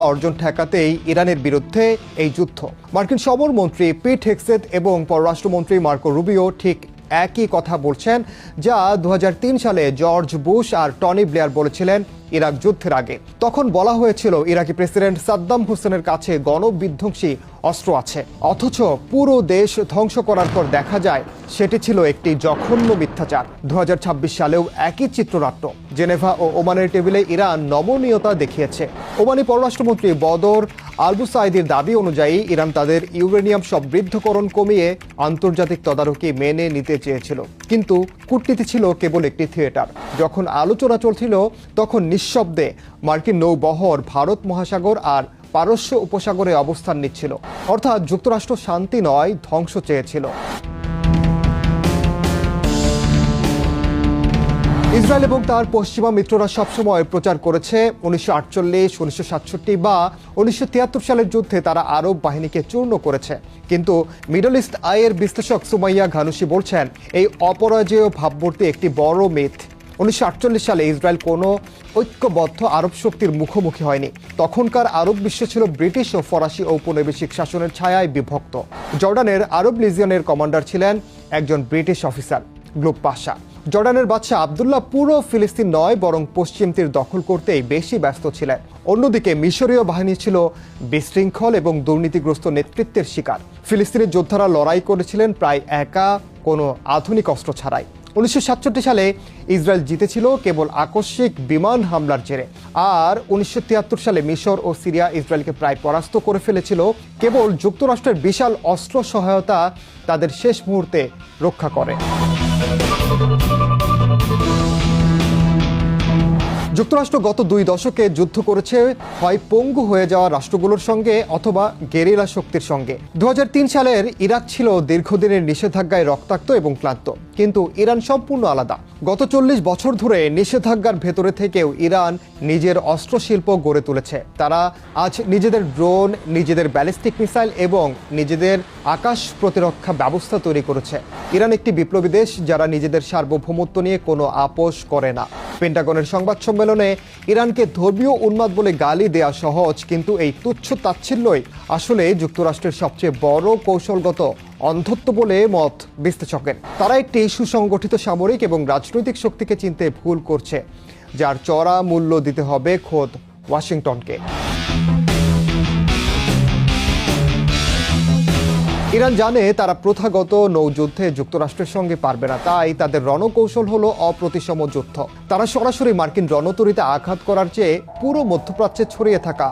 অর্জন ঠেকাতেই ইরানের বিরুদ্ধে এই যুদ্ধ। মার্কিন সমরমন্ত্রী পিট হেগসেথ এবং পররাষ্ট্রমন্ত্রী মার্কো রুবিও ঠিক একই কথা বলছেন, যা 2003 সালে জর্জ বুশ আর টনি ব্লেয়ার বলেছিলেন ইরাক যুদ্ধের আগে। তখন বলা হয়েছিল ইরাকি প্রেসিডেন্ট সাদ্দাম হোসেনের কাছে গণবিধ্বংসী অস্ত্র আছে, অথচ পুরো দেশ ধ্বংস করার পর দেখা যায় সেটি ছিল একটি জঘন্য মিথ্যাচার। 2026 সালেও একই চিত্রনাট্য। জেনেভা ও ওমানের টেবিলে ইরান নমনীয়তা দেখিয়েছে। ওমানি পররাষ্ট্রমন্ত্রী বদর আলবুসাইদির দাবি অনুযায়ী ইরান তাদের ইউরেনিয়াম সমৃদ্ধকরণ কমিয়ে আন্তর্জাতিক তদারকি মেনে নিতে চেয়েছিল, কিন্তু কূটনীতি ছিল কেবল একটি থিয়েটার। যখন আলোচনা চলছিল তখন নিঃশব্দে মার্কিন নৌবহর ভারত মহাসাগর আর পারস্য উপসাগরে অবস্থান নিচ্ছিল। অর্থাৎ যুক্তরাষ্ট্র শান্তি নয়, ধ্বংস চেয়েছিল। ইসরায়েল এবং তার পশ্চিমা মিত্ররা সবসময় প্রচার করেছে 1948, 1967 বা 1973 সালের যুদ্ধে তারা আরব বাহিনীকে চূর্ণ করেছে। কিন্তু মিডল ইস্ট আইয়ের বিশ্লেষক সুমাইয়া ঘানুশি বলছেন এই অপরাজেয় ভাবমূর্তি একটি বড় মিথ। 1948 সালে ইসরায়েল কোনো ঐক্যবদ্ধ আরব শক্তির মুখোমুখি হয়নি। তখনকার আরব বিশ্ব ছিল ব্রিটিশ ও ফরাসি ঔপনিবেশিক শাসনের ছায়ায় বিভক্ত। জর্ডানের আরব লিজিয়নের কমান্ডার ছিলেন একজন ব্রিটিশ অফিসার, গ্লুব পাশা। জর্ডানের বাদশাহ আবদুল্লাহ পুরো ফিলিস্তিন নয়, বরং পশ্চিম তীর দখল করতেই বেশি ব্যস্ত ছিলেন। অন্যদিকে মিশরীয় বাহিনী ছিল বিশৃঙ্খল এবং দুর্নীতিগ্রস্ত নেতৃত্বের শিকার। ফিলিস্তিনি যোদ্ধারা লড়াই করেছিলেন প্রায় একা, কোনো আধুনিক অস্ত্র ছাড়াই। 1967 সালে ইসরায়েল জিতেছিল কেবল আকস্মিক বিমান হামলার জেরে, আর 1973 সালে মিশর ও সিরিয়া ইসরায়েলকে প্রায় পরাস্ত করে ফেলেছিল। কেবল যুক্তরাষ্ট্রের বিশাল অস্ত্র সহায়তা তাদের শেষ মুহূর্তে রক্ষা করে। যুক্তরাষ্ট্র গত 2 দশকে যুদ্ধ করেছে হয় পঙ্গু হয়ে যাওয়া রাষ্ট্রগুলোর সঙ্গে অথবা গেরিলা শক্তির সঙ্গে। 2003 সালের ইরাক ছিল দীর্ঘদিনের নিষেধাজ্ঞায় রক্তাক্ত এবং ক্লান্ত, কিন্তু ইরান সম্পূর্ণ আলাদা। গত 40 বছর ধরে নিষেধাজ্ঞার ভেতরে থেকেও ইরান নিজের অস্ত্র শিল্প গড়ে তুলেছে। তারা আজ নিজেদের ড্রোন, নিজেদের ব্যালিস্টিক মিসাইল এবং নিজেদের আকাশ প্রতিরক্ষা ব্যবস্থা তৈরি করেছে। ইরান একটি বিপ্লবী দেশ যারা নিজেদের সার্বভৌমত্ব নিয়ে কোনো আপোষ করে না। পেন্টাগনের সংবাদ সম্মেলনে ইরানকে ধর্মীয় উন্মাদ বলে গালি দেয়া সহজ, কিন্তু এই তুচ্ছ তাচ্ছিল্যই আসলে যুক্তরাষ্ট্রের সবচেয়ে বড় কৌশলগত অন্ধত্ব বলে মত বিশ্লেষকের। তারা একটি সুসংগঠিত সামরিক এবং রাজনৈতিক শক্তিকে চিনতে ভুল করছে, যার চড়া মূল্য দিতে হবে খোদ ওয়াশিংটনকে। ইরান জানে তারা প্রথাগত নৌযুদ্ধে যুক্তরাষ্ট্রের সঙ্গে পারবে না, তাই তাদের রণকৌশল হলো অপ্রতিসম যুদ্ধ। তারা সরাসরি মার্কিন রণতরীতে আঘাত করার চেয়ে পুরো মধ্যপ্রাচ্যে ছড়িয়ে থাকা